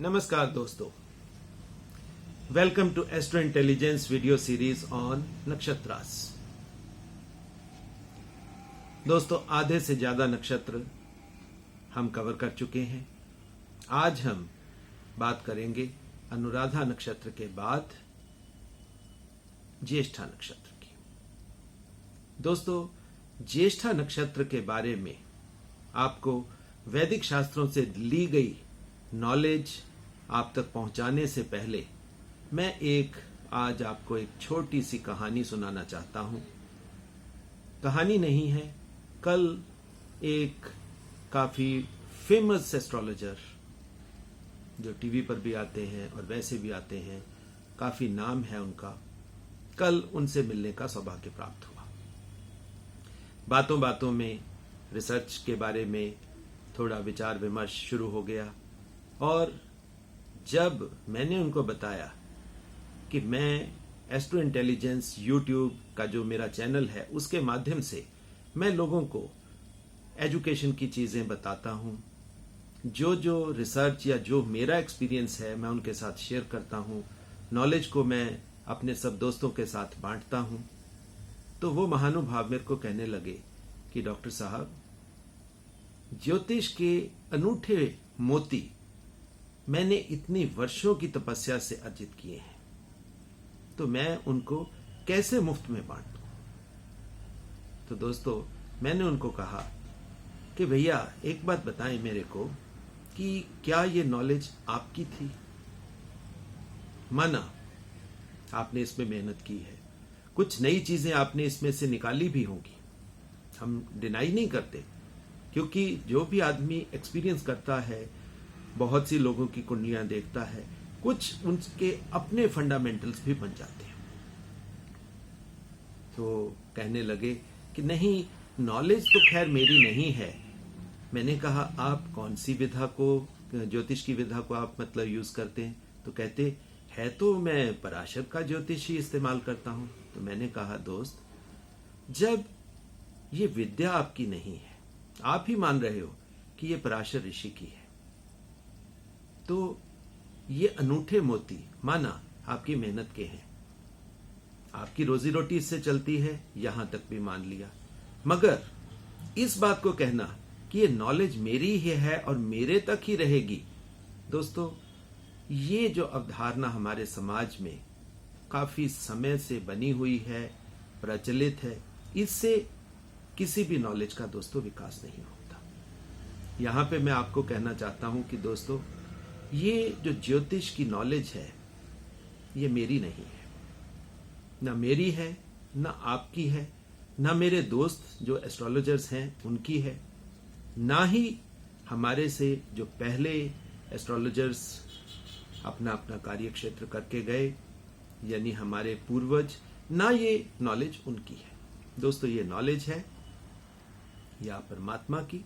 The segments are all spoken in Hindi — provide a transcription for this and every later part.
नमस्कार दोस्तों, welcome to astro intelligence video series on नक्षत्रास। दोस्तों, आधे से ज्यादा नक्षत्र हम कवर कर चुके हैं। आज हम बात करेंगे अनुराधा नक्षत्र के बाद ज्येष्ठा नक्षत्र की। दोस्तों, ज्येष्ठा नक्षत्र के बारे में आपको वैदिक शास्त्रों से ली गई नॉलेज आप तक पहुंचाने से पहले मैं आज आपको एक छोटी सी कहानी सुनाना चाहता हूं। कहानी नहीं है, कल एक काफी फेमस एस्ट्रोलॉजर जो टीवी पर भी आते हैं और वैसे भी आते हैं, काफी नाम है उनका, कल उनसे मिलने का सौभाग्य प्राप्त हुआ। बातों बातों में रिसर्च के बारे में थोड़ा विचार विमर्श शुरू हो गया और जब मैंने उनको बताया कि मैं एस्ट्रो इंटेलिजेंस यूट्यूब का जो मेरा चैनल है उसके माध्यम से मैं लोगों को एजुकेशन की चीजें बताता हूं, जो रिसर्च या जो मेरा एक्सपीरियंस है मैं उनके साथ शेयर करता हूं, नॉलेज को मैं अपने सब दोस्तों के साथ बांटता हूं, तो वो महानुभाव मेरे को कहने लगे कि डॉक्टर साहब, ज्योतिष के अनूठे मोती मैंने इतनी वर्षों की तपस्या से अर्जित किए हैं, तो मैं उनको कैसे मुफ्त में बांट दूं। तो दोस्तों, मैंने उनको कहा कि भैया एक बात बताएं मेरे को कि क्या ये नॉलेज आपकी थी? माना आपने इसमें मेहनत की है, कुछ नई चीजें आपने इसमें से निकाली भी होंगी, हम डिनाई नहीं करते, क्योंकि जो भी आदमी एक्सपीरियंस करता है, बहुत सी लोगों की कुंडलियां देखता है, कुछ उनके अपने फंडामेंटल्स भी बन जाते हैं। तो कहने लगे कि नहीं, नॉलेज तो खैर मेरी नहीं है। मैंने कहा आप कौन सी विधा को, ज्योतिष की विधा को आप मतलब यूज करते हैं? तो कहते है तो मैं पराशर का ज्योतिष ही इस्तेमाल करता हूं। तो मैंने कहा दोस्त, जब ये विद्या आपकी नहीं है, आप ही मान रहे हो कि ये पराशर ऋषि की है, तो ये अनूठे मोती माना आपकी मेहनत के हैं, आपकी रोजी रोटी इससे चलती है, यहां तक भी मान लिया, मगर इस बात को कहना कि ये नॉलेज मेरी ही है और मेरे तक ही रहेगी, दोस्तों, ये जो अवधारणा हमारे समाज में काफी समय से बनी हुई है, प्रचलित है, इससे किसी भी नॉलेज का दोस्तों विकास नहीं होता। यहां पे मैं आपको कहना चाहता हूं कि दोस्तों, ये जो ज्योतिष की नॉलेज है ये मेरी नहीं है, ना मेरी है, ना आपकी है, ना मेरे दोस्त जो एस्ट्रोलॉजर्स हैं उनकी है, ना ही हमारे से जो पहले एस्ट्रोलॉजर्स अपना अपना कार्य क्षेत्र करके गए यानी हमारे पूर्वज, ना ये नॉलेज उनकी है। दोस्तों, ये नॉलेज है या परमात्मा की,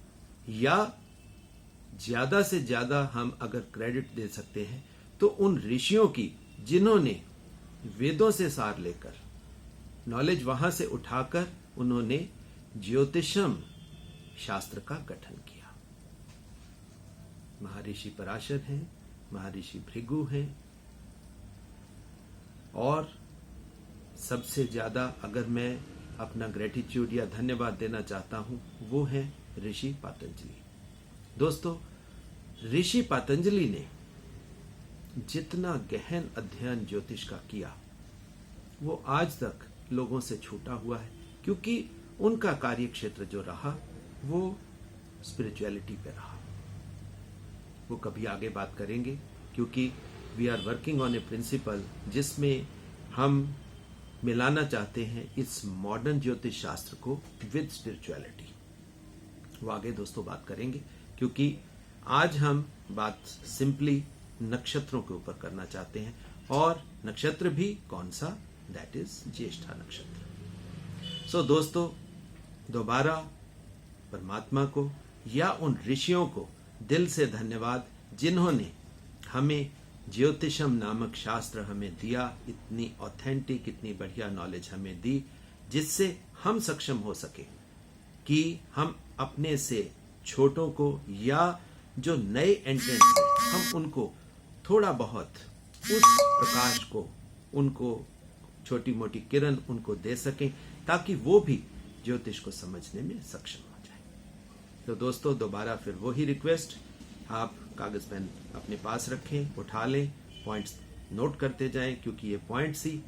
या ज्यादा से ज्यादा हम अगर क्रेडिट दे सकते हैं तो उन ऋषियों की जिन्होंने वेदों से सार लेकर, नॉलेज वहां से उठाकर उन्होंने ज्योतिषम शास्त्र का गठन किया। महर्षि पराशर हैं, महर्षि भृगु हैं, और सबसे ज्यादा अगर मैं अपना ग्रेटिट्यूड या धन्यवाद देना चाहता हूं वो है ऋषि पतंजलि। दोस्तों, ऋषि पतंजलि ने जितना गहन अध्ययन ज्योतिष का किया वो आज तक लोगों से छूटा हुआ है, क्योंकि उनका कार्य क्षेत्र जो रहा वो स्पिरिचुअलिटी पे रहा। वो कभी आगे बात करेंगे, क्योंकि we are working on a principle जिसमें हम मिलाना चाहते हैं इस मॉडर्न ज्योतिष शास्त्र को विद स्पिरिचुअलिटी। वो आगे दोस्तों बात करेंगे, क्योंकि आज हम बात सिंपली नक्षत्रों के ऊपर करना चाहते हैं, और नक्षत्र भी कौन सा? दैट इज ज्येष्ठा नक्षत्र। सो दोस्तों, दोबारा परमात्मा को या उन ऋषियों को दिल से धन्यवाद जिन्होंने हमें ज्योतिषम नामक शास्त्र हमें दिया, इतनी ऑथेंटिक, इतनी बढ़िया नॉलेज हमें दी, जिससे हम सक्षम हो सके कि हम अपने से छोटों को या जो नए एंट्रेंट्स हैं हम उनको थोड़ा बहुत उस प्रकाश को, उनको छोटी मोटी किरण उनको दे सकें, ताकि वो भी ज्योतिष को समझने में सक्षम हो जाए। तो दोस्तों, दोबारा फिर वही रिक्वेस्ट, आप कागज पेन अपने पास रखें, उठा लें, पॉइंट्स नोट करते जाएं, क्योंकि ये पॉइंट्स ही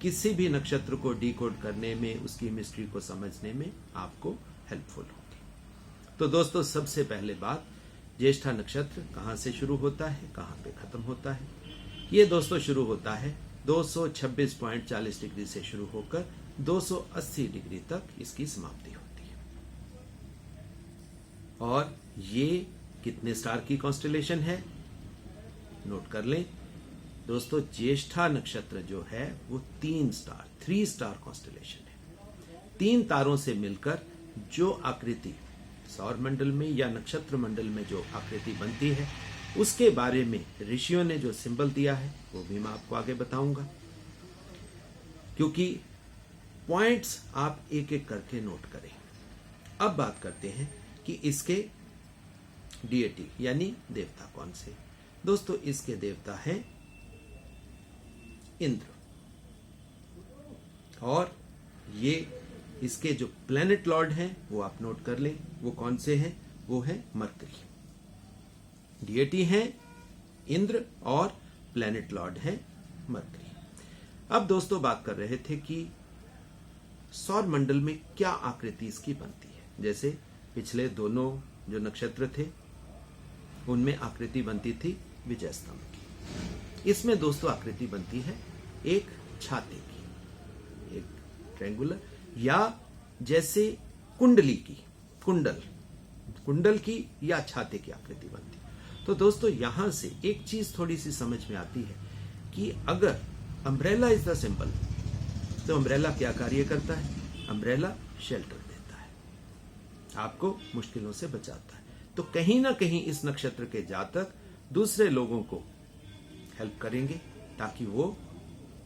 किसी भी नक्षत्र को डिकोड करने में, उसकी मिस्ट्री को समझने में आपको हेल्पफुल होगी। तो दोस्तों, सबसे पहले बात, ज्येष्ठा नक्षत्र कहाँ से शुरू होता है, कहाँ पे खत्म होता है। ये दोस्तों शुरू होता है 226.40 डिग्री से शुरू होकर 280 डिग्री तक इसकी समाप्ति होती है। और ये कितने स्टार की कॉन्स्टेलेशन है, नोट कर लें दोस्तों। ज्येष्ठा नक्षत्र जो है वो 3 स्टार कॉन्स्टेलेशन है। 3 तारों से मिलकर जो आकृति सौर मंडल में या नक्षत्र मंडल में जो आकृति बनती है, उसके बारे में ऋषियों ने जो सिंबल दिया है वो भी मैं आपको आगे बताऊंगा, क्योंकि पॉइंट्स आप एक एक करके नोट करें। अब बात करते हैं कि इसके डीएटी यानी देवता कौन से। दोस्तों, इसके देवता हैं इंद्र, और ये इसके जो प्लैनेट लॉर्ड हैं वो आप नोट कर लें, वो कौन से हैं, वो है मरकरी। डीएटी हैं इंद्र और प्लैनेट लॉर्ड है मरकरी। अब दोस्तों, बात कर रहे थे कि सौर मंडल में क्या आकृति इसकी बनती है। जैसे पिछले दोनों जो नक्षत्र थे उनमें आकृति बनती थी विजय स्तंभ की। इसमें दोस्तों आकृति बनती है एक छाते की, एक ट्रायंगुलर, या जैसे कुंडली की, कुंडल की या छाते की आकृति बनती है। तो दोस्तों, यहां से एक चीज थोड़ी सी समझ में आती है कि अगर अम्ब्रेला इज द सिंबल, तो अम्ब्रेला क्या कार्य करता है, अम्ब्रेला शेल्टर देता है, आपको मुश्किलों से बचाता है। तो कहीं ना कहीं इस नक्षत्र के जातक दूसरे लोगों को हेल्प करेंगे ताकि वो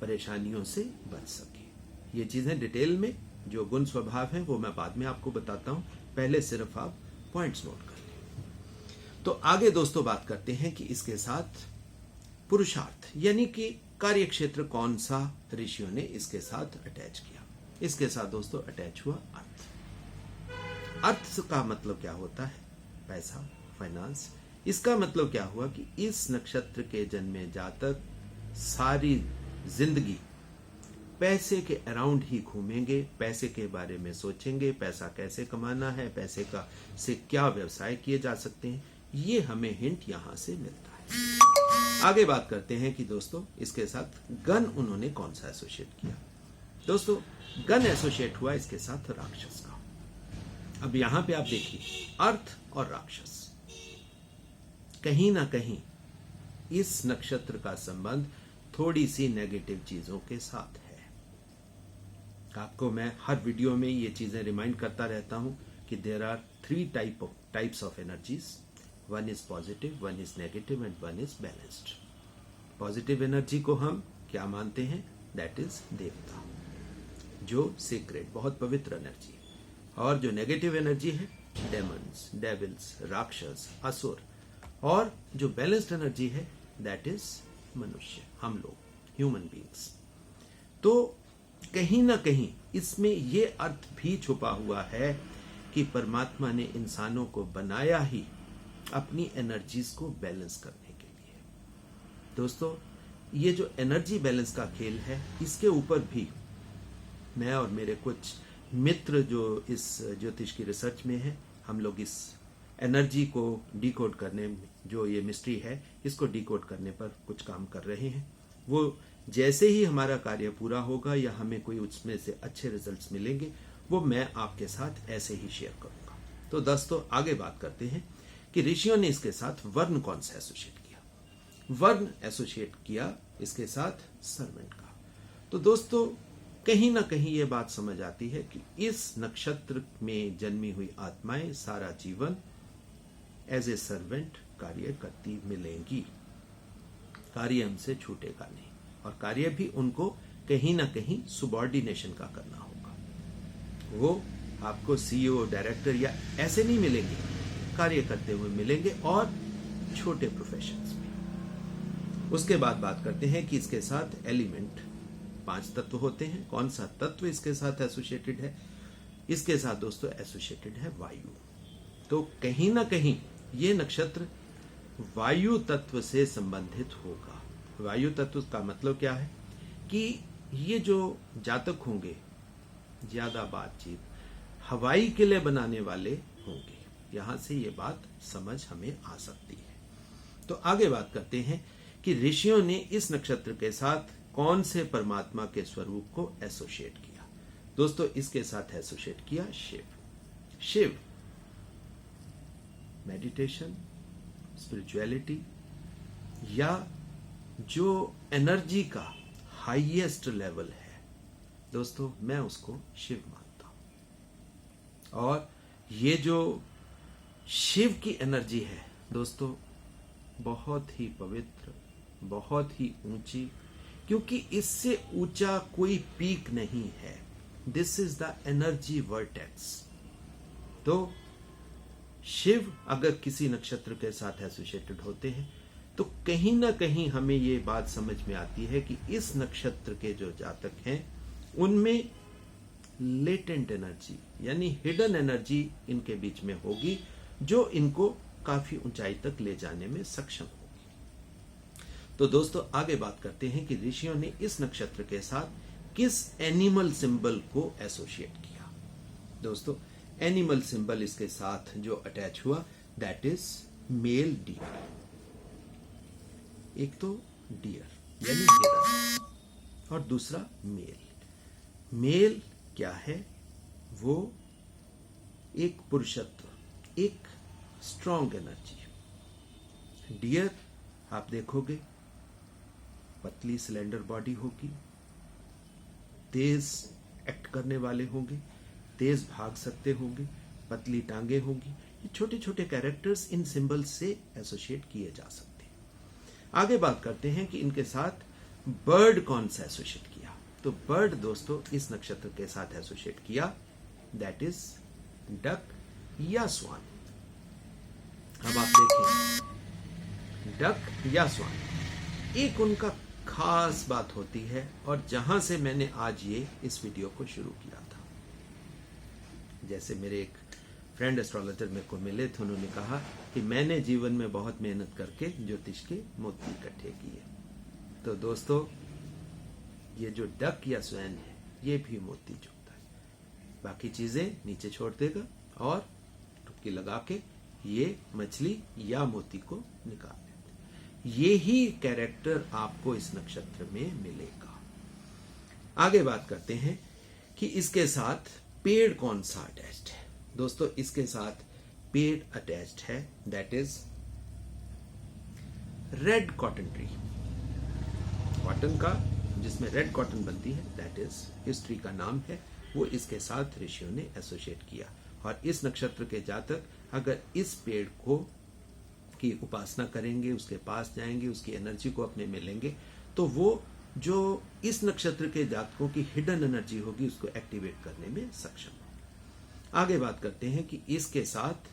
परेशानियों से बच सके। ये चीजें डिटेल में जो गुण स्वभाव हैं वो मैं बाद में आपको बताता हूं, पहले सिर्फ आप पॉइंट्स नोट कर लें। तो आगे दोस्तों बात करते हैं कि इसके साथ पुरुषार्थ यानी कि कार्य क्षेत्र कौन सा ऋषियों ने इसके साथ अटैच किया। इसके साथ दोस्तों अटैच हुआ अर्थ। अर्थ का मतलब क्या होता है, पैसा, फाइनेंस। इसका मतलब क्या हुआ कि इस नक्षत्र के जन्मे जातक सारी जिंदगी पैसे के अराउंड ही घूमेंगे, पैसे के बारे में सोचेंगे, पैसा कैसे कमाना है, पैसे का से क्या व्यवसाय किए जा सकते हैं, ये हमें हिंट यहां से मिलता है। आगे बात करते हैं कि दोस्तों इसके साथ गण उन्होंने कौन सा एसोसिएट किया। दोस्तों, गण एसोसिएट हुआ इसके साथ राक्षस का। अब यहां पे आप देखिए, अर्थ और राक्षस, कहीं ना कहीं इस नक्षत्र का संबंध थोड़ी सी नेगेटिव चीजों के साथ है। आपको मैं हर वीडियो में ये चीजें रिमाइंड करता रहता हूं कि there are 3 types of energies. One is positive, one is negative and one is balanced. Positive energy को हम क्या मानते हैं, दैट इज देवता, जो सीक्रेट, बहुत पवित्र एनर्जी। और जो नेगेटिव एनर्जी है, डेमन्स, डेविल्स, राक्षस, असुर। और जो बैलेंस्ड एनर्जी है, दैट इज मनुष्य, हम लोग, ह्यूमन बीइंग्स। तो कहीं ना कहीं इसमें यह अर्थ भी छुपा हुआ है कि परमात्मा ने इंसानों को बनाया ही अपनी एनर्जीज को बैलेंस करने के लिए। दोस्तों, ये जो एनर्जी बैलेंस का खेल है, इसके ऊपर भी मैं और मेरे कुछ मित्र जो इस ज्योतिष की रिसर्च में है, हम लोग इस एनर्जी को डिकोड करने में, जो ये मिस्ट्री है, इसको डिकोड करने पर कुछ काम कर रहे हैं। वो जैसे ही हमारा कार्य पूरा होगा या हमें कोई उसमें से अच्छे रिजल्ट्स मिलेंगे, वो मैं आपके साथ ऐसे ही शेयर करूंगा। तो दोस्तों, आगे बात करते हैं कि ऋषियों ने इसके साथ वर्ण कौन सा एसोसिएट किया। वर्ण एसोसिएट किया इसके साथ सर्वेंट का। तो दोस्तों, कहीं ना कहीं ये बात समझ आती है कि इस नक्षत्र में जन्मी हुई आत्माएं सारा जीवन एज ए सर्वेंट कार्य करती मिलेंगी। कार्य हमसे छूटेगा नहीं, और कार्य भी उनको कहीं ना कहीं सुबॉर्डिनेशन का करना होगा। वो आपको सीईओ, डायरेक्टर या ऐसे नहीं मिलेंगे, कार्य करते हुए मिलेंगे, और छोटे प्रोफेशंस में। उसके बाद बात करते हैं कि इसके साथ एलिमेंट 5 तत्व होते हैं। कौन सा तत्व इसके साथ एसोसिएटेड है? इसके साथ दोस्तों एसोसिएटेड है वायु। तो कहीं ना कहीं ये नक्षत्र वायु तत्व से संबंधित होगा। वायु तत्व का मतलब क्या है कि ये जो जातक होंगे ज्यादा बातचीत, हवाई किले बनाने वाले होंगे। यहां से ये बात समझ हमें आ सकती है। तो आगे बात करते हैं कि ऋषियों ने इस नक्षत्र के साथ कौन से परमात्मा के स्वरूप को एसोसिएट किया। दोस्तों इसके साथ एसोसिएट किया शिव। मेडिटेशन, स्पिरिचुअलिटी या जो एनर्जी का हाईएस्ट लेवल है दोस्तों, मैं उसको शिव मानता हूं। और ये जो शिव की एनर्जी है दोस्तों, बहुत ही पवित्र, बहुत ही ऊंची, क्योंकि इससे ऊंचा कोई पीक नहीं है। This is the energy vertex. तो शिव अगर किसी नक्षत्र के साथ एसोसिएटेड होते हैं तो कहीं ना कहीं हमें ये बात समझ में आती है कि इस नक्षत्र के जो जातक हैं उनमें लेटेंट एनर्जी यानी हिडन एनर्जी इनके बीच में होगी, जो इनको काफी ऊंचाई तक ले जाने में सक्षम होगी। तो दोस्तों आगे बात करते हैं कि ऋषियों ने इस नक्षत्र के साथ किस एनिमल सिंबल को एसोसिएट किया। दोस्तों एनिमल सिंबल इसके साथ जो अटैच हुआ दैट इज मेल डियर। एक तो डियर यानी हिरन और दूसरा मेल। मेल क्या है? वो एक पुरुषत्व, एक स्ट्रॉन्ग एनर्जी। डियर आप देखोगे पतली सिलेंडर बॉडी होगी, तेज एक्ट करने वाले होंगे, तेज भाग सकते होंगे, पतली टांगे होंगी। ये छोटे छोटे कैरेक्टर्स इन सिंबल से एसोसिएट किए जा सकते हैं। आगे बात करते हैं कि इनके साथ बर्ड कौन सा एसोसिएट किया। तो बर्ड दोस्तों इस नक्षत्र के साथ एसोसिएट किया दैट इज डक या स्वान। अब आप देखें डक या स्वान, एक उनका खास बात होती है और जहां से मैंने आज ये इस वीडियो को शुरू किया था। जैसे मेरे एक फ्रेंड एस्ट्रोलॉजर मेरे को मिले थे, उन्होंने कहा कि मैंने जीवन में बहुत मेहनत करके ज्योतिष के मोती इकट्ठे किए। तो दोस्तों ये जो डक या स्वैन है ये भी मोती चुगता है, बाकी चीजें नीचे छोड़ देगा और टुक्की लगा के ये मछली या मोती को निकाल देते। ये ही कैरेक्टर आपको इस नक्षत्र में मिलेगा। आगे बात करते हैं कि इसके साथ पेड़ कौन सा अटैच्ड है। दोस्तों इसके साथ पेड़ अटैच्ड है that is red cotton tree. Cotton का जिसमें रेड कॉटन बनती है दैट इज इस ट्री का नाम है, वो इसके साथ ऋषियों ने एसोसिएट किया। और इस नक्षत्र के जातक अगर इस पेड़ को की उपासना करेंगे, उसके पास जाएंगे, उसकी एनर्जी को अपने में लेंगे, तो वो जो इस नक्षत्र के जातकों की हिडन एनर्जी होगी उसको एक्टिवेट करने में सक्षम होगा। आगे बात करते हैं कि इसके साथ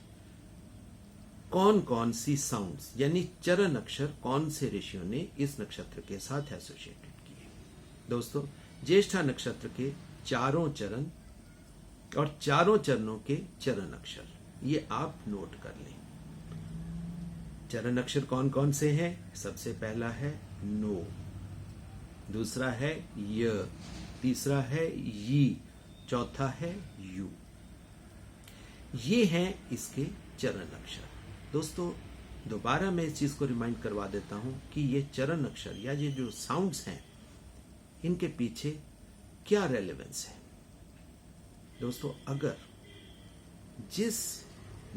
कौन कौन सी साउंड्स यानी चरण अक्षर कौन से ऋषियों ने इस नक्षत्र के साथ एसोसिएटेड किए। दोस्तों ज्येष्ठा नक्षत्र के चारों चरण और चारों चरणों के चरण अक्षर ये आप नोट कर लें। चरण अक्षर कौन कौन से हैं? सबसे पहला है नो, दूसरा है य, तीसरा है यी, चौथा है यू। ये हैं इसके चरण अक्षर। दोस्तों दोबारा मैं इस चीज को रिमाइंड करवा देता हूं कि ये चरण अक्षर या ये जो साउंड्स हैं इनके पीछे क्या रेलेवेंस है। दोस्तों अगर जिस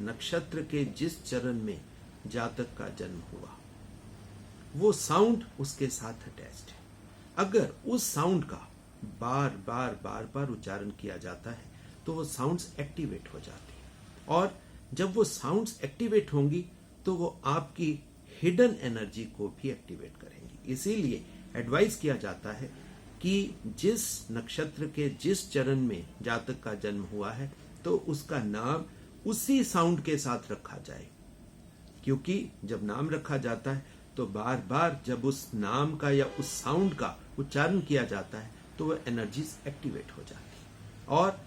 नक्षत्र के जिस चरण में जातक का जन्म हुआ वो साउंड उसके साथ अटैच्ड है, अगर उस साउंड का बार बार बार बार उच्चारण किया जाता है तो वो साउंड्स एक्टिवेट हो जाती है। और जब वो साउंड्स एक्टिवेट होंगी तो वो आपकी हिडन एनर्जी को भी एक्टिवेट करेंगी। इसीलिए एडवाइस किया जाता है कि जिस नक्षत्र के जिस चरण में जातक का जन्म हुआ है तो उसका नाम उसी साउंड के साथ रखा जाए, क्योंकि जब नाम रखा जाता है तो बार बार जब उस नाम का या उस साउंड का उच्चारण किया जाता है तो वह एनर्जीज एक्टिवेट हो जाती है, और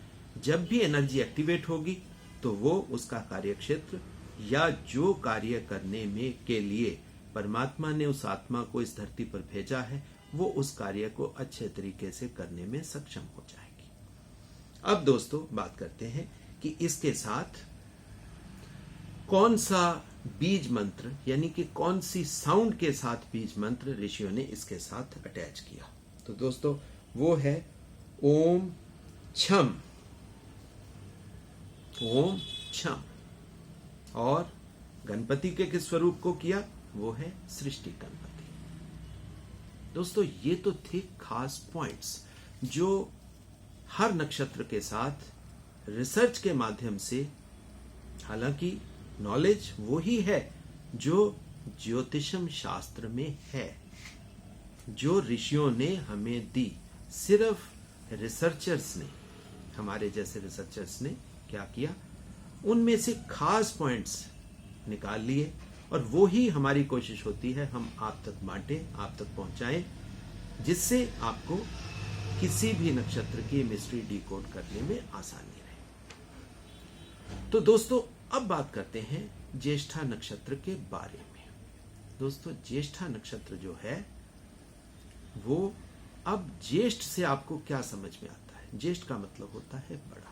जब भी एनर्जी एक्टिवेट होगी तो वो उसका कार्यक्षेत्र या जो कार्य करने में के लिए परमात्मा ने उस आत्मा को इस धरती पर भेजा है वो उस कार्य को अच्छे तरीके से करने में सक्षम हो जाएगी। अब दोस्तों बात करते हैं कि इसके साथ कौन सा बीज मंत्र यानी कि कौन सी साउंड के साथ बीज मंत्र ऋषियों ने इसके साथ अटैच किया। तो दोस्तों वो है ओम छम। ओम छम। और गणपति के किस स्वरूप को किया, वो है सृष्टि गणपति। दोस्तों ये तो थे खास पॉइंट्स जो हर नक्षत्र के साथ रिसर्च के माध्यम से, हालांकि नॉलेज वो ही है जो ज्योतिषम शास्त्र में है, जो ऋषियों ने हमें दी। सिर्फ रिसर्चर्स ने, हमारे जैसे रिसर्चर्स ने क्या किया, उनमें से खास पॉइंट्स निकाल लिए और वो ही हमारी कोशिश होती है हम आप तक बांटें, आप तक पहुंचाएं, जिससे आपको किसी भी नक्षत्र की मिस्ट्री डिकोड करने में आसानी रहे। तो दोस्तों अब बात करते हैं ज्येष्ठा नक्षत्र के बारे में। दोस्तों ज्येष्ठा नक्षत्र जो है वो, अब ज्येष्ठ से आपको क्या समझ में आता है? ज्येष्ठ का मतलब होता है बड़ा।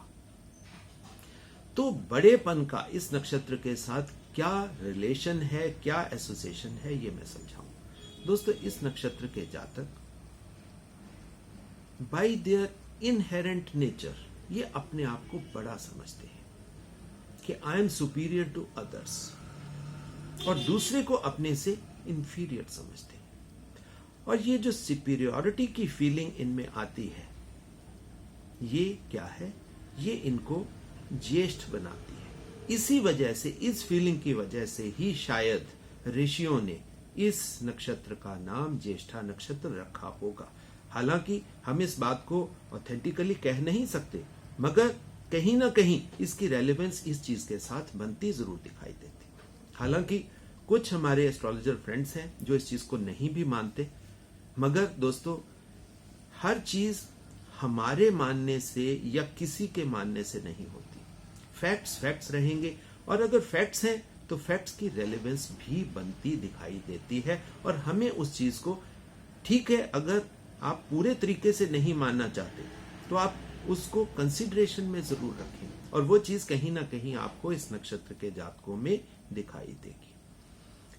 तो बड़ेपन का इस नक्षत्र के साथ क्या रिलेशन है, क्या एसोसिएशन है, ये मैं समझाऊं। दोस्तों इस नक्षत्र के जातक बाय देयर इनहेरेंट नेचर ये अपने आप को बड़ा समझते हैं कि I am superior to others, और दूसरे को अपने से इंफीरियर समझते हैं। और ये जो सुपीरियरिटी की फीलिंग इनमें आती है, ये क्या है, ये इनको ज्येष्ठ बनाती है। इसी वजह से, इस फीलिंग की वजह से ही शायद ऋषियों ने इस नक्षत्र का नाम ज्येष्ठा नक्षत्र रखा होगा। हालांकि हम इस बात को ऑथेंटिकली कह नहीं सकते, मगर कहीं ना कहीं इसकी रेलेवेंस इस चीज के साथ बनती जरूर दिखाई देती। हालांकि कुछ हमारे एस्ट्रोलॉजर फ्रेंड्स हैं जो इस चीज को नहीं भी मानते, मगर दोस्तों हर चीज हमारे मानने से या किसी के मानने से नहीं होती। फैक्ट्स फैक्ट्स रहेंगे, और अगर फैक्ट्स हैं तो फैक्ट्स की रेलेवेंस भी बनती दिखाई देती है, और हमें उस चीज को, ठीक है अगर आप पूरे तरीके से नहीं मानना चाहते तो आप उसको कंसिडरेशन में जरूर रखें, और वो चीज कहीं ना कहीं आपको इस नक्षत्र के जातकों में दिखाई देगी।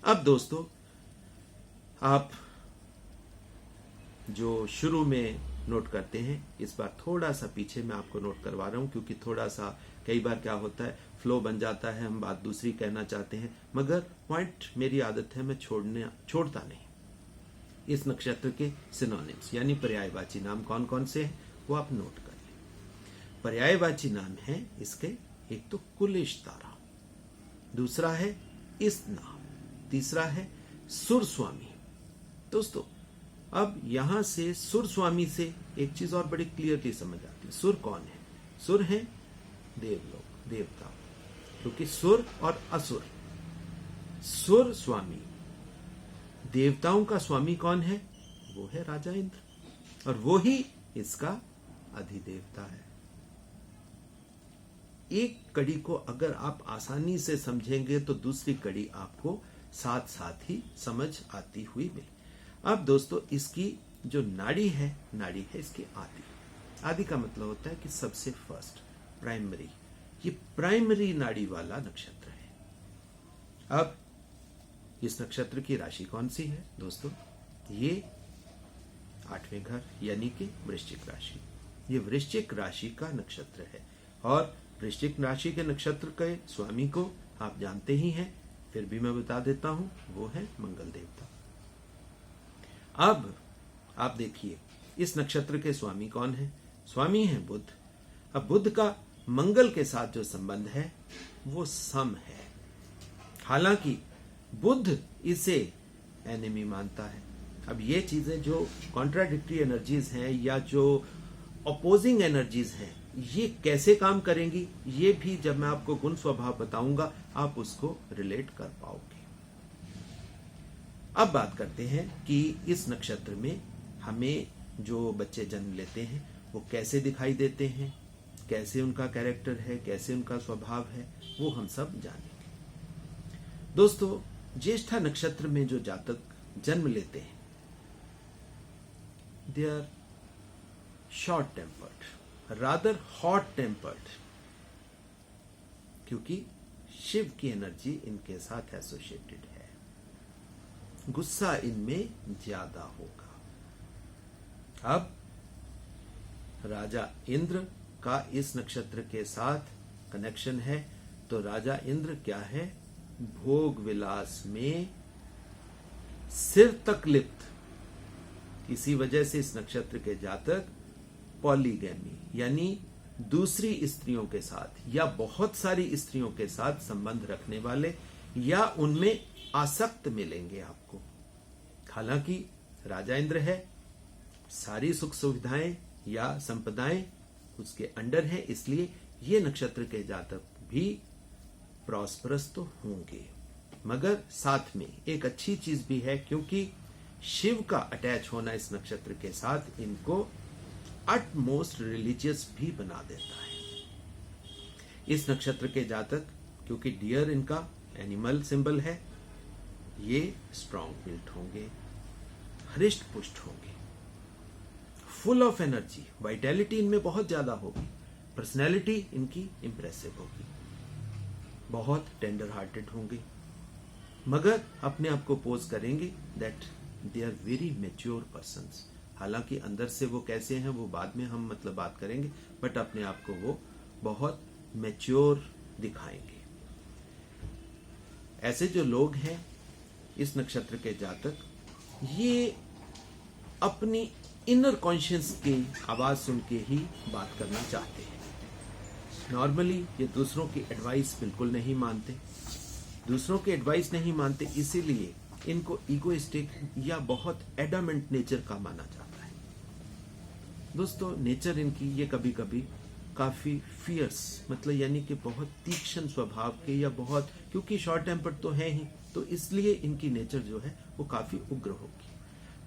अब दोस्तों आप जो शुरू में नोट करते हैं, इस बार थोड़ा सा पीछे मैं आपको नोट करवा रहा हूं, क्योंकि थोड़ा सा कई बार क्या होता है फ्लो बन जाता है, हम बात दूसरी कहना चाहते हैं, मगर पॉइंट मेरी आदत है मैं छोड़ता नहीं। इस नक्षत्र के सिनोनिम्स यानी पर्यायवाची नाम कौन कौन से हैं वो आप नोट कर लें। पर्यायवाची नाम है इसके, एक तो कुलिश तारा, दूसरा है इस्तना, तीसरा है सुरस्वामी। दोस्तों अब यहां से सुरस्वामी से एक चीज और बड़ी क्लियरली समझ आती है। सुर कौन है? सुर है देवलोक, देवता, क्योंकि सुर और असुर। सुर स्वामी, देवताओं का स्वामी कौन है? वो है राजा इंद्र, और वो ही इसका अधिदेवता है। एक कड़ी को अगर आप आसानी से समझेंगे तो दूसरी कड़ी आपको साथ साथ ही समझ आती हुई मिले। अब दोस्तों इसकी जो नाड़ी है इसकी आदि। आदि का मतलब होता है कि सबसे फर्स्ट, प्राइमरी। ये प्राइमरी नाड़ी वाला नक्षत्र है। अब इस नक्षत्र की राशि कौन सी है दोस्तों? ये 8वें घर यानी कि वृश्चिक राशि। ये वृश्चिक राशि का नक्षत्र है, और वृश्चिक राशि के नक्षत्र के स्वामी को आप जानते ही हैं, फिर भी मैं बता देता हूं, वो है मंगल देवता। अब आप देखिए इस नक्षत्र के स्वामी कौन है? स्वामी है बुध। अब बुध का मंगल के साथ जो संबंध है वो सम है। हालांकि बुध इसे एनिमी मानता है। अब ये चीजें जो कॉन्ट्राडिक्टरी एनर्जीज हैं या जो अपोजिंग एनर्जीज हैं, ये कैसे काम करेंगी, ये भी जब मैं आपको गुण स्वभाव बताऊंगा आप उसको रिलेट कर पाओगे। अब बात करते हैं कि इस नक्षत्र में हमें जो बच्चे जन्म लेते हैं वो कैसे दिखाई देते हैं, कैसे उनका कैरेक्टर है, कैसे उनका स्वभाव है, वो हम सब जानेंगे। दोस्तों, ज्येष्ठा नक्षत्र में जो जातक जन्म लेते हैं, they are short tempered, rather hot tempered, क्योंकि शिव की एनर्जी इनके साथ एसोसिएटेड है। गुस्सा इनमें ज्यादा होगा। अब राजा इंद्र का इस नक्षत्र के साथ कनेक्शन है, तो राजा इंद्र क्या है? भोग विलास में सिर तक लिप्त। इसी वजह से इस नक्षत्र के जातक पॉलीगैमी यानी दूसरी स्त्रियों के साथ या बहुत सारी स्त्रियों के साथ संबंध रखने वाले या उनमें आसक्त मिलेंगे आपको। हालांकि राजा इंद्र है, सारी सुख सुविधाएं या संपदाएं उसके अंडर है, इसलिए ये नक्षत्र के जातक भी प्रॉस्परस तो होंगे। मगर साथ में एक अच्छी चीज भी है, क्योंकि शिव का अटैच होना इस नक्षत्र के साथ इनको अटमोस्ट रिलीजियस भी बना देता है। इस नक्षत्र के जातक, क्योंकि डियर इनका एनिमल सिंबल है, ये स्ट्रॉन्ग बिल्ट होंगे, हृष्ट पुष्ट होंगे, फुल ऑफ एनर्जी, वाइटैलिटी इनमें बहुत ज्यादा होगी, पर्सनैलिटी इनकी इंप्रेसिव होगी, बहुत टेंडर हार्टेड होंगे, मगर अपने आप को पोज करेंगे that they are very mature persons. हालांकि अंदर से वो कैसे हैं वो बाद में हम बात करेंगे, बट अपने आप को वो बहुत मैच्योर दिखाएंगे। ऐसे जो लोग हैं इस नक्षत्र के जातक, ये अपनी इनर कॉन्शियस की आवाज सुन के ही बात करना चाहते हैं। नॉर्मली ये दूसरों की एडवाइस बिल्कुल नहीं मानते। दूसरों की एडवाइस नहीं मानते, इसीलिए इनको ईगोइस्टिक या बहुत एडामेंट नेचर का माना जाता है। दोस्तों, नेचर इनकी ये कभी कभी काफी फियर्स, मतलब यानी कि बहुत तीक्ष्ण स्वभाव के, या बहुत, क्योंकि शॉर्ट टेम्पर्ड तो है ही, तो इसलिए इनकी नेचर जो है वो काफी उग्र होगी।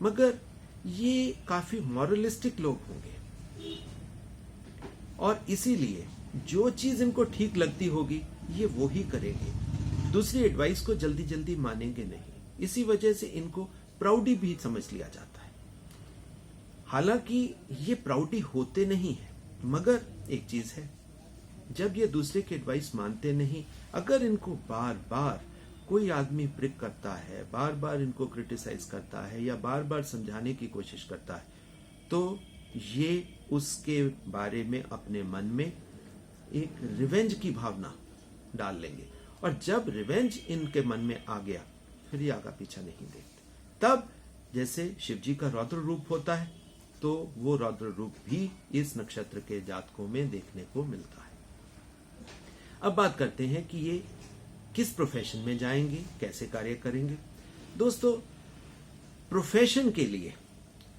मगर ये काफी मॉरलिस्टिक लोग होंगे, और इसीलिए जो चीज इनको ठीक लगती होगी ये वो ही करेंगे। दूसरी एडवाइस को जल्दी जल्दी मानेंगे नहीं। इसी वजह से इनको प्राउडी भी समझ लिया जाता है। हालांकि ये प्राउडी होते नहीं है, मगर एक चीज है, जब ये दूसरे की एडवाइस मानते नहीं, अगर इनको बार बार कोई आदमी प्रिक करता है, बार बार इनको क्रिटिसाइज करता है या बार बार समझाने की कोशिश करता है, तो ये उसके बारे में अपने मन में एक रिवेंज की भावना डाल लेंगे, और जब रिवेंज इनके मन में आ गया फिर ये आगा पीछा नहीं देखते। तब जैसे शिवजी का रौद्र रूप होता है, तो वो रौद्र रूप भी इस नक्षत्र के जातकों में देखने को मिलता है। अब बात करते हैं कि ये किस प्रोफेशन में जाएंगे, कैसे कार्य करेंगे। दोस्तों, प्रोफेशन के लिए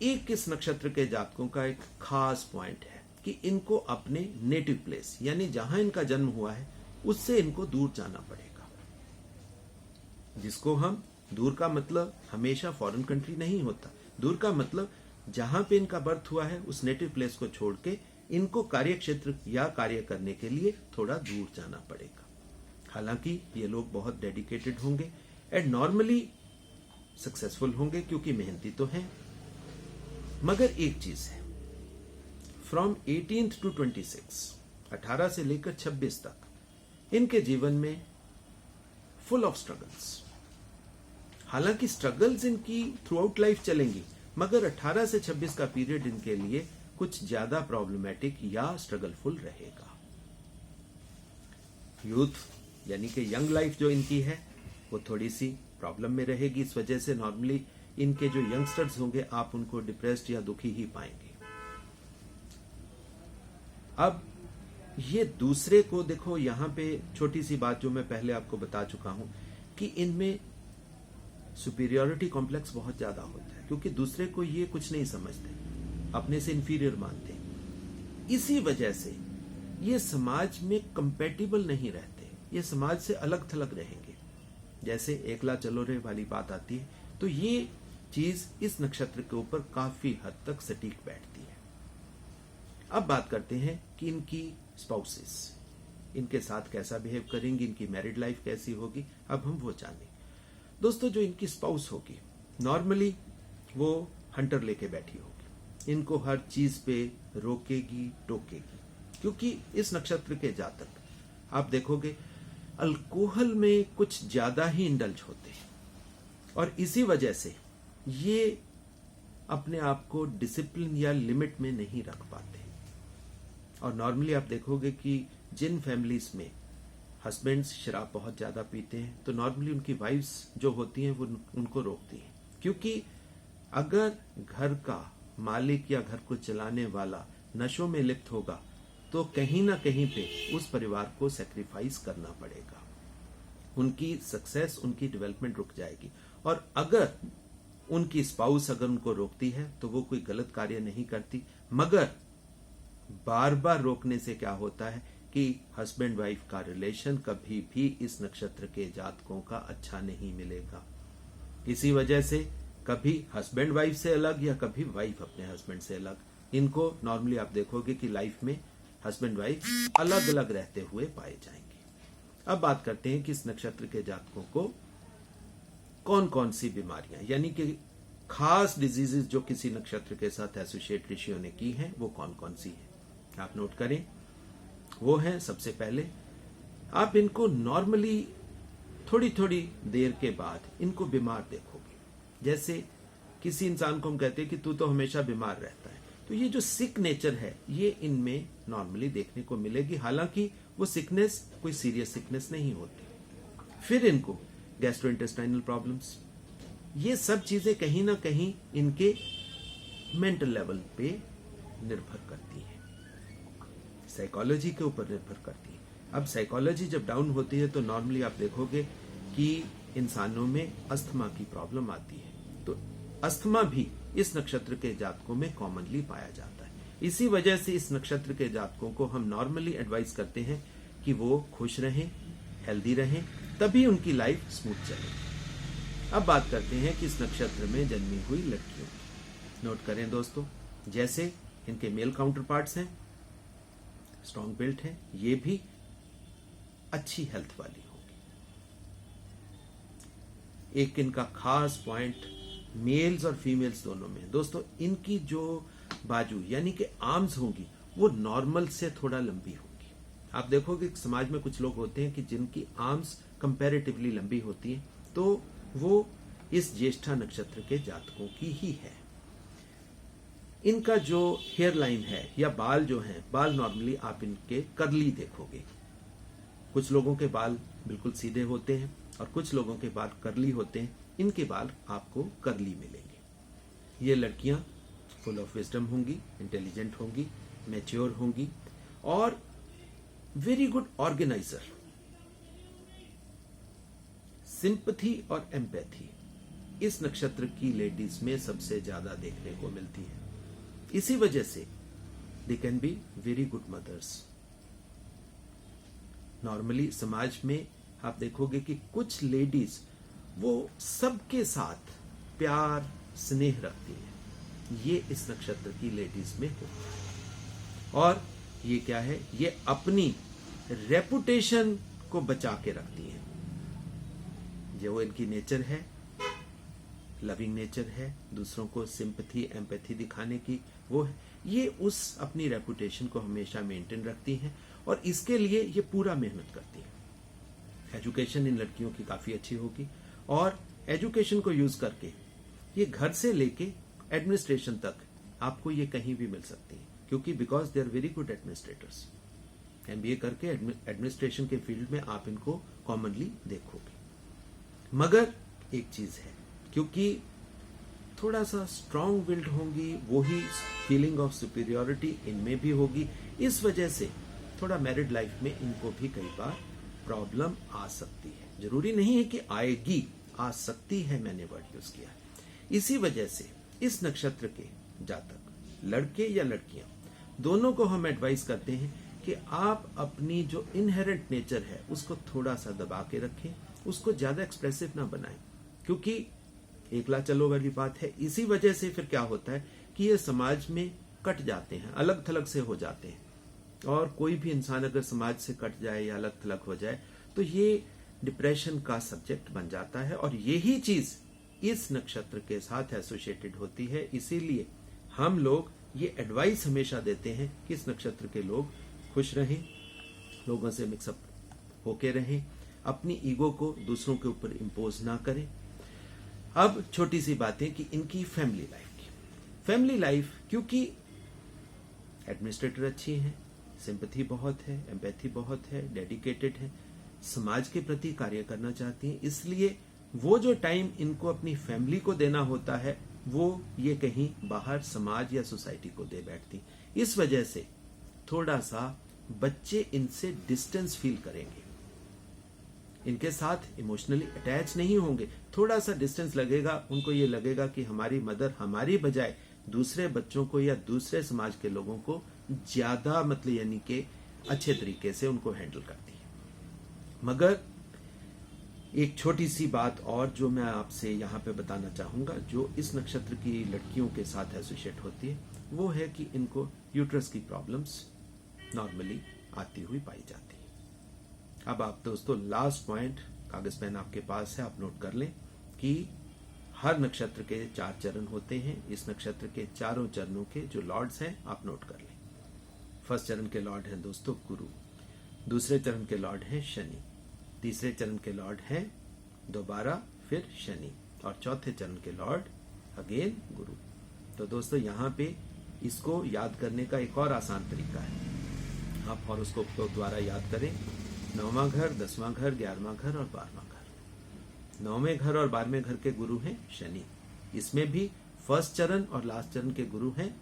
एक इस नक्षत्र के जातकों का एक खास पॉइंट है कि इनको अपने नेटिव प्लेस यानी जहां इनका जन्म हुआ है उससे इनको दूर जाना पड़ेगा। जिसको हम, दूर का मतलब हमेशा फॉरेन कंट्री नहीं होता, दूर का मतलब जहां पे इनका बर्थ हुआ है उस नेटिव प्लेस को छोड़ के इनको कार्य क्षेत्र या कार्य करने के लिए थोड़ा दूर जाना पड़ेगा। हालांकि ये लोग बहुत डेडिकेटेड होंगे एंड नॉर्मली सक्सेसफुल होंगे, क्योंकि मेहनती तो हैं। मगर एक चीज है, फ्रॉम 18th to 26, 18 से लेकर 26 तक इनके जीवन में फुल ऑफ स्ट्रगल्स। हालांकि स्ट्रगल्स इनकी थ्रू आउट लाइफ चलेंगी, मगर 18 से 26 का पीरियड इनके लिए कुछ ज्यादा प्रॉब्लमेटिक या स्ट्रगलफुल रहेगा। यूथ यानी कि यंग लाइफ जो इनकी है वो थोड़ी सी प्रॉब्लम में रहेगी। इस वजह से नॉर्मली इनके जो यंगस्टर्स होंगे आप उनको डिप्रेस्ड या दुखी ही पाएंगे। अब ये दूसरे को देखो, यहां पे छोटी सी बात जो मैं पहले आपको बता चुका हूं कि इनमें सुपीरियोरिटी कॉम्प्लेक्स बहुत ज्यादा होता है, क्योंकि दूसरे को ये कुछ नहीं समझते, अपने से इंफीरियर मानते हैं। इसी वजह से ये समाज में कंपेटिबल नहीं रहते, ये समाज से अलग थलग रहेंगे। जैसे एकला चलो रे वाली बात आती है तो ये चीज इस नक्षत्र के ऊपर काफी हद तक सटीक बैठती है। अब बात करते हैं कि इनकी स्पाउसेस इनके साथ कैसा बिहेव करेंगी, इनकी मैरिड लाइफ कैसी होगी, अब हम वो जानें। दोस्तों, जो इनकी स्पाउस होगी नॉर्मली वो हंटर लेके बैठी होगी, इनको हर चीज पे रोकेगी टोकेगी, क्योंकि इस नक्षत्र के जातक आप देखोगे अल्कोहल में कुछ ज्यादा ही इंडल्ज होते हैं और इसी वजह से ये अपने आप को डिसिप्लिन या लिमिट में नहीं रख पाते। और नॉर्मली आप देखोगे कि जिन फैमिलीज में हस्बैंड्स शराब बहुत ज्यादा पीते हैं तो नॉर्मली उनकी वाइफ्स जो होती हैं वो उनको रोकती हैं, क्योंकि अगर घर का मालिक या घर को चलाने वाला नशों में लिप्त होगा तो कहीं ना कहीं पे उस परिवार को सेक्रीफाइस करना पड़ेगा, उनकी सक्सेस, उनकी डेवलपमेंट रुक जाएगी। और अगर उनकी स्पाउस अगर उनको रोकती है तो वो कोई गलत कार्य नहीं करती, मगर बार बार रोकने से क्या होता है कि हस्बैंड वाइफ का रिलेशन कभी भी इस नक्षत्र के जातकों का अच्छा नहीं मिलेगा। इसी वजह से कभी हस्बैंड वाइफ से अलग या कभी वाइफ अपने हस्बैंड से अलग, इनको नॉर्मली आप देखोगे कि लाइफ में हस्बैंड वाइफ अलग अलग रहते हुए पाए जाएंगे। अब बात करते हैं कि इस नक्षत्र के जातकों को कौन कौन सी बीमारियां यानी कि खास डिजीजेस जो किसी नक्षत्र के साथ एसोसिएट ऋषियों ने की हैं वो कौन कौन सी है आप नोट करें। वो है, सबसे पहले आप इनको नॉर्मली थोड़ी थोड़ी देर के बाद इनको बीमार देखोगे। जैसे किसी इंसान को हम कहते हैं कि तू तो हमेशा बीमार रहता है, तो ये जो सिक नेचर है ये इनमें नॉर्मली देखने को मिलेगी, हालांकि वो सिकनेस कोई सीरियस सिकनेस नहीं होती। फिर इनको गैस्ट्रोइंटेस्टाइनल प्रॉब्लम्स, ये सब चीजें कहीं ना कहीं इनके मेंटल लेवल पे निर्भर करती हैं, साइकोलॉजी के ऊपर निर्भर करती है। अब साइकोलॉजी जब डाउन होती है तो नॉर्मली आप देखोगे कि इंसानों में अस्थमा की प्रॉब्लम आती है, तो अस्थमा भी इस नक्षत्र के जातकों में कॉमनली पाया जाता है। इसी वजह से इस नक्षत्र के जातकों को हम नॉर्मली एडवाइस करते हैं कि वो खुश रहें, हेल्दी रहें, तभी उनकी लाइफ स्मूथ चले। अब बात करते हैं कि इस नक्षत्र में जन्मी हुई लड़कियों की। नोट करें दोस्तों, जैसे इनके मेल काउंटर पार्ट्स हैं, स्ट्रॉन्ग बिल्ट है, ये भी अच्छी हेल्थ वाली होगी। एक इनका खास पॉइंट मेल्स और फीमेल्स दोनों में, दोस्तों इनकी जो बाजू यानी कि आर्म्स होंगी वो नॉर्मल से थोड़ा लंबी होगी। आप देखोगे समाज में कुछ लोग होते हैं कि जिनकी आर्म्स कंपैरेटिवली लंबी होती हैं, तो वो इस ज्येष्ठा नक्षत्र के जातकों की ही है। इनका जो हेयर लाइन है या बाल जो हैं, बाल नॉर्मली आप इनके कर्ली देखोगे। कुछ लोगों के बाल बिल्कुल सीधे होते हैं और कुछ लोगों के बाल कर्ली होते हैं, इनके बाल आपको कर्ली मिलेंगे। ये लड़कियां फुल ऑफ विजडम होंगी, इंटेलिजेंट होंगी, मैच्योर होंगी और वेरी गुड ऑर्गेनाइजर। सिंपथी और एम्पैथी इस नक्षत्र की लेडीज में सबसे ज्यादा देखने को मिलती है। इसी वजह से they can be very good mothers. Normally समाज में आप देखोगे कि कुछ लेडीज वो सबके साथ प्यार स्नेह रखती हैं, ये इस नक्षत्र की लेडीज में होता है। और ये क्या है, ये अपनी रेपुटेशन को बचा के रखती हैं। जो इनकी नेचर है, लविंग नेचर है, दूसरों को सिंपैथी एम्पैथी दिखाने की वो है, ये उस अपनी रेपुटेशन को हमेशा मेंटेन रखती हैं और इसके लिए ये पूरा मेहनत करती हैं। एजुकेशन इन लड़कियों की काफी अच्छी होगी और एजुकेशन को यूज करके ये घर से लेके एडमिनिस्ट्रेशन तक आपको ये कहीं भी मिल सकती है, क्योंकि because they are very good administrators. MBA करके एडमिनिस्ट्रेशन के फील्ड में आप इनको कॉमनली देखोगे। मगर एक चीज है, क्योंकि थोड़ा सा स्ट्रांग विल्ड होंगी, वही फीलिंग ऑफ सुपीरियोरिटी इनमें भी होगी, इस वजह से थोड़ा मैरिड लाइफ में इनको भी कई बार प्रॉब्लम आ सकती है। जरूरी नहीं है कि आएगी, आ सकती है, मैंने वर्ड यूज किया है। इसी वजह से इस नक्षत्र के जातक, लड़के या लड़कियां, दोनों को हम एडवाइस करते हैं कि आप अपनी जो इनहेरेंट नेचर है उसको थोड़ा सा दबा के रखें, उसको ज्यादा एक्सप्रेसिव ना बनाएं, क्योंकि एकला चलो वाली बात है। इसी वजह से फिर क्या होता है कि ये समाज में कट जाते हैं, अलग थलग से हो जाते हैं। और कोई भी इंसान अगर समाज से कट जाए या अलग थलग हो जाए तो ये डिप्रेशन का सब्जेक्ट बन जाता है, और यही चीज इस नक्षत्र के साथ एसोसिएटेड होती है। इसीलिए हम लोग ये एडवाइस हमेशा देते हैं कि इस नक्षत्र के लोग खुश रहें, लोगों से मिक्सअप होके रहें, अपनी ईगो को दूसरों के ऊपर इम्पोज ना करें। अब छोटी सी बातें कि इनकी फैमिली लाइफ की। फैमिली लाइफ क्योंकि एडमिनिस्ट्रेटर अच्छी हैं, सिंपैथी बहुत है, एम्पैथी बहुत है, डेडिकेटेड है, समाज के प्रति कार्य करना चाहती हैं, इसलिए वो जो टाइम इनको अपनी फैमिली को देना होता है वो ये कहीं बाहर समाज या सोसाइटी को दे बैठती। इस वजह से थोड़ा सा बच्चे इनसे डिस्टेंस फील करेंगे, इनके साथ इमोशनली अटैच नहीं होंगे, थोड़ा सा डिस्टेंस लगेगा। उनको ये लगेगा कि हमारी मदर हमारी बजाय दूसरे बच्चों को या दूसरे समाज के लोगों को ज्यादा मतलब यानी कि अच्छे तरीके से उनको हैंडल करती है। मगर एक छोटी सी बात और जो मैं आपसे यहाँ पे बताना चाहूंगा, जो इस नक्षत्र की लड़कियों के साथ एसोसिएट होती है, वो है कि इनको यूट्रस की प्रॉब्लम्स नॉर्मली आती हुई पाई जाती है। अब आप दोस्तों लास्ट पॉइंट, कागज पेन आपके पास है, आप नोट कर लें कि हर नक्षत्र के 4 चरण होते हैं। इस नक्षत्र के चारों चरणों के जो लॉर्ड्स हैं आप नोट कर लें। फर्स्ट चरण के लॉर्ड हैं दोस्तों गुरु, दूसरे चरण के लॉर्ड हैं शनि, तीसरे चरण के लॉर्ड हैं दोबारा फिर शनि, और चौथे चरण के लॉर्ड अगेन गुरु। तो दोस्तों यहाँ पे इसको याद करने का एक और आसान तरीका है, आप हॉरोस्कोप को द्वारा याद करें। 9वां घर, 10वां घर, 11वां घर और 12वां घर। 9वें घर और 12वें घर के गुरु हैं शनि। इसमें भी फर्स्ट चरण और लास्ट चरण के गुरु हैं